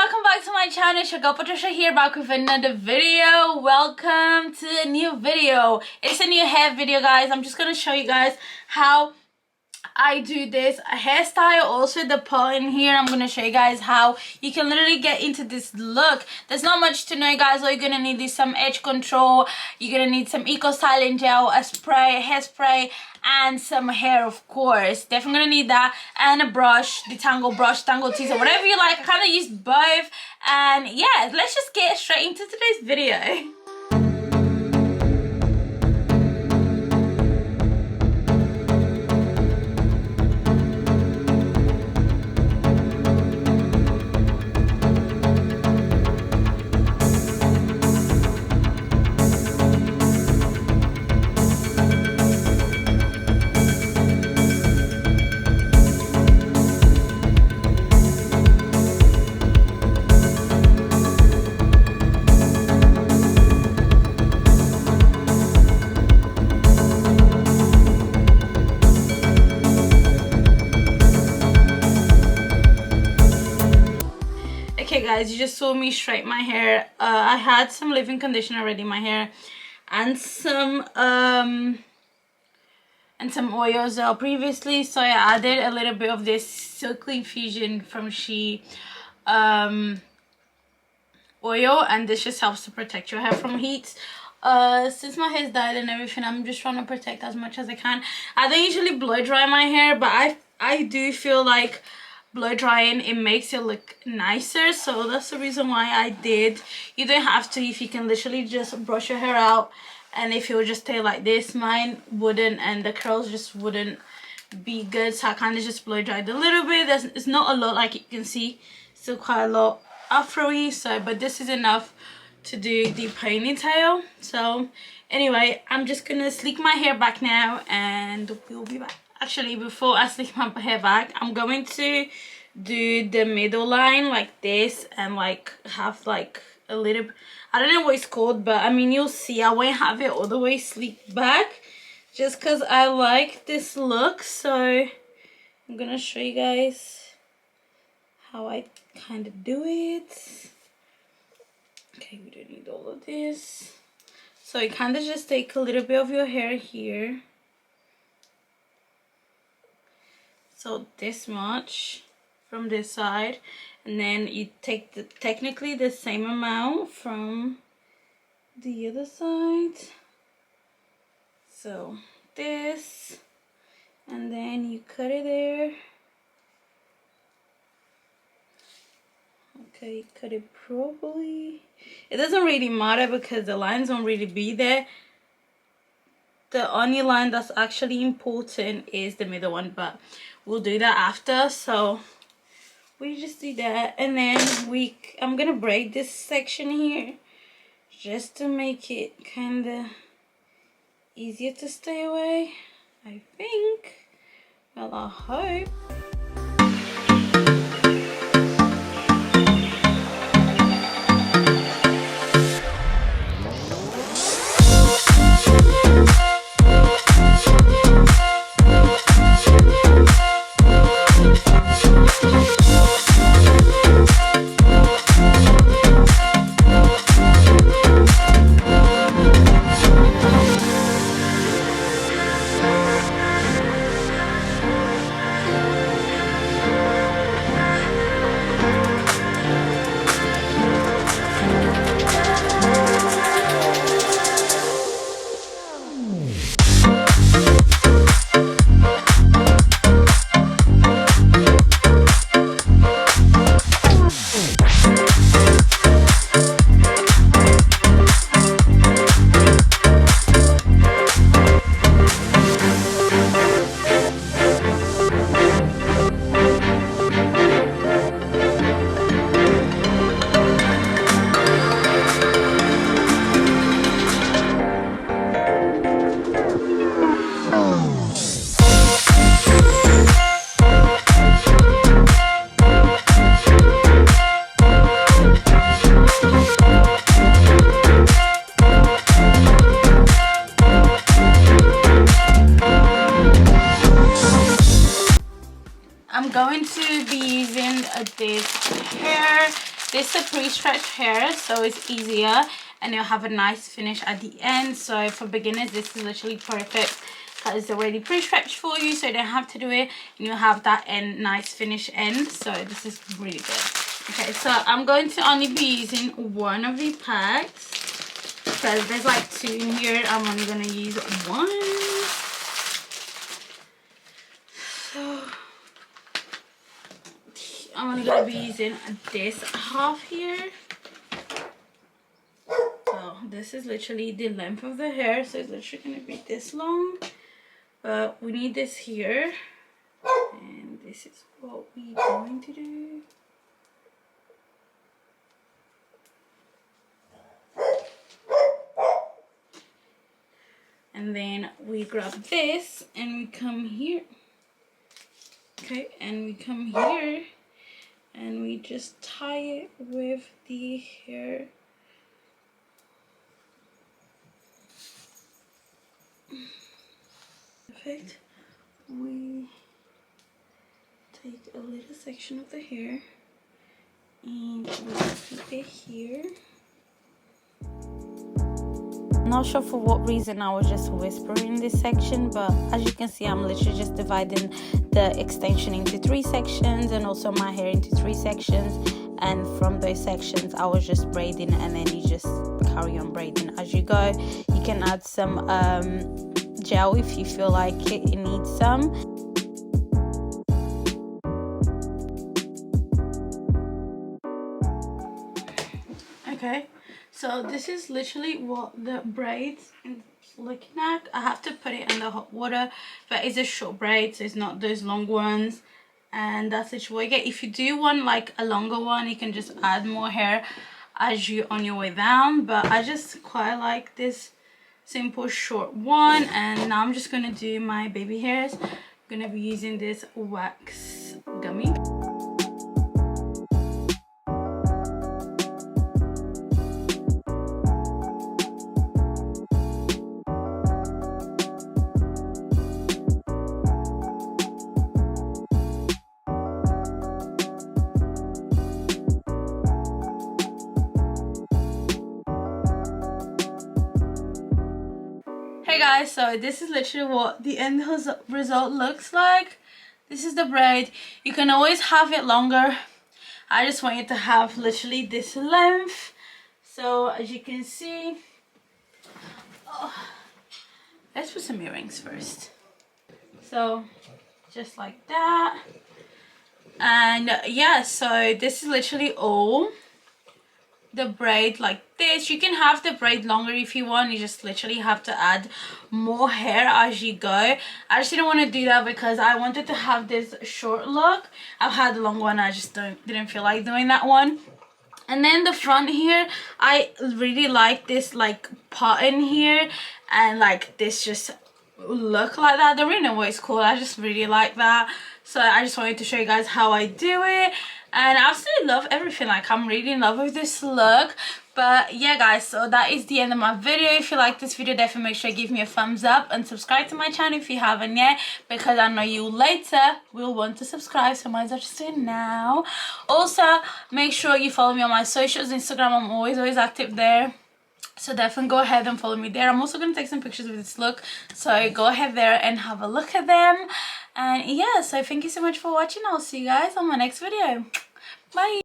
welcome back to my channel. It's your girl Patricia here, back with another video. Welcome to a new video. It's a new hair video, guys. I'm just gonna show you guys how I do this hairstyle. Also the part in here, I'm gonna show you guys how you can literally get into this look. There's not much to know, guys. All you're gonna need is some edge control. You're gonna need some eco styling gel, a spray, hairspray, and some hair, of course. Definitely gonna need that, and a brush, the tangle brush, tangle teaser, whatever you like. I kind of used both, and yeah, let's just get straight into today's video. Okay guys, you just saw me straighten my hair. I had some leave-in conditioner already in my hair, and some oil as well previously, so I added a little bit of this Silk Infusion from She oil, and this just helps to protect your hair from heat. Since my hair's dyed and everything, I'm just trying to protect as much as I can. I don't usually blow dry my hair, but I do feel like blow drying, it makes it look nicer, so that's the reason why I did. You don't have to if you can literally just brush your hair out, and if it would just stay like this, mine wouldn't, and the curls just wouldn't be good, so I kind of just blow dried a little bit. It's not a lot, like you can see, still quite a lot afro-y, so but this is enough to do the ponytail. So anyway, I'm just gonna sleek my hair back now, and we'll be back. Actually, before I sleek my hair back, I'm going to do the middle line like this, and like have like a little, I don't know what it's called, but I mean you'll see. I won't have it all the way sleeked back just because I like this look. So I'm gonna show you guys how I kind of do it. Okay, we don't need all of this. So you kind of just take a little bit of your hair here. So this much from this side, and then you take technically the same amount from the other side. So this, and then you cut it there. Okay, cut it properly. It doesn't really matter because the lines won't really be there. The only line that's actually important is the middle one, but we'll do that after. So we just do that, and then I'm gonna braid this section here just to make it kind of easier to stay away, I think. Well, I hope. going to be using this hair This is a pre-stretched hair, so it's easier and you'll have a nice finish at the end. So for beginners, this is literally perfect because it's already pre-stretched for you, so you don't have to do it, and you'll have that end, nice finish end. So this is really good. Okay, so I'm going to only be using one of the packs because there's like 2 in here. I'm only going to use one. So I'm only going to be using this half here. So this is literally the length of the hair, so it's literally going to be this long. But we need this here, and this is what we're going to do. And then we grab this and we come here. Okay, and we come here and we just tie it with the hair. Perfect. We take a little section of the hair and we keep it here. I'm not sure for what reason I was just whispering this section, but as you can see, I'm literally just dividing the extension into 3 sections and also my hair into 3 sections. And from those sections, I was just braiding, and then you just carry on braiding as you go. You can add some gel if you feel like it needs some. Okay, so this is literally what the braids is looking at. I have to put it in the hot water, but it's a short braid, so it's not those long ones. And that's literally what you get. If you do want like a longer one, you can just add more hair as you on your way down, but I just quite like this simple short one. And now I'm just gonna do my baby hairs. I'm gonna be using this wax gummy. Hey guys, so this is literally what the end result looks like. This is the braid. You can always have it longer. I just want you to have literally this length. So as you can see, let's put some earrings first. So just like that. And yeah, so this is literally all the braid like this. You can have the braid longer if you want. You just literally have to add more hair as you go. I just didn't want to do that because I wanted to have this short look. I've had the long one, I just didn't feel like doing that one. And then the front here, I really like this like pattern here, and like this just look like that. I don't really know what it's called. I just really like that, so I just wanted to show you guys how I do it. And I absolutely love everything. Like, I'm really in love with this look. But yeah guys, so that is the end of my video. If you like this video, definitely make sure you give me a thumbs up and subscribe to my channel if you haven't yet, because I know you later will want to subscribe, so might as well just do it now. Also, make sure you follow me on my socials. Instagram, I'm always active there, so definitely go ahead and follow me there. I'm also going to take some pictures with this look, so go ahead there and have a look at them. And yeah, so thank you so much for watching. I'll see you guys on my next video. Bye.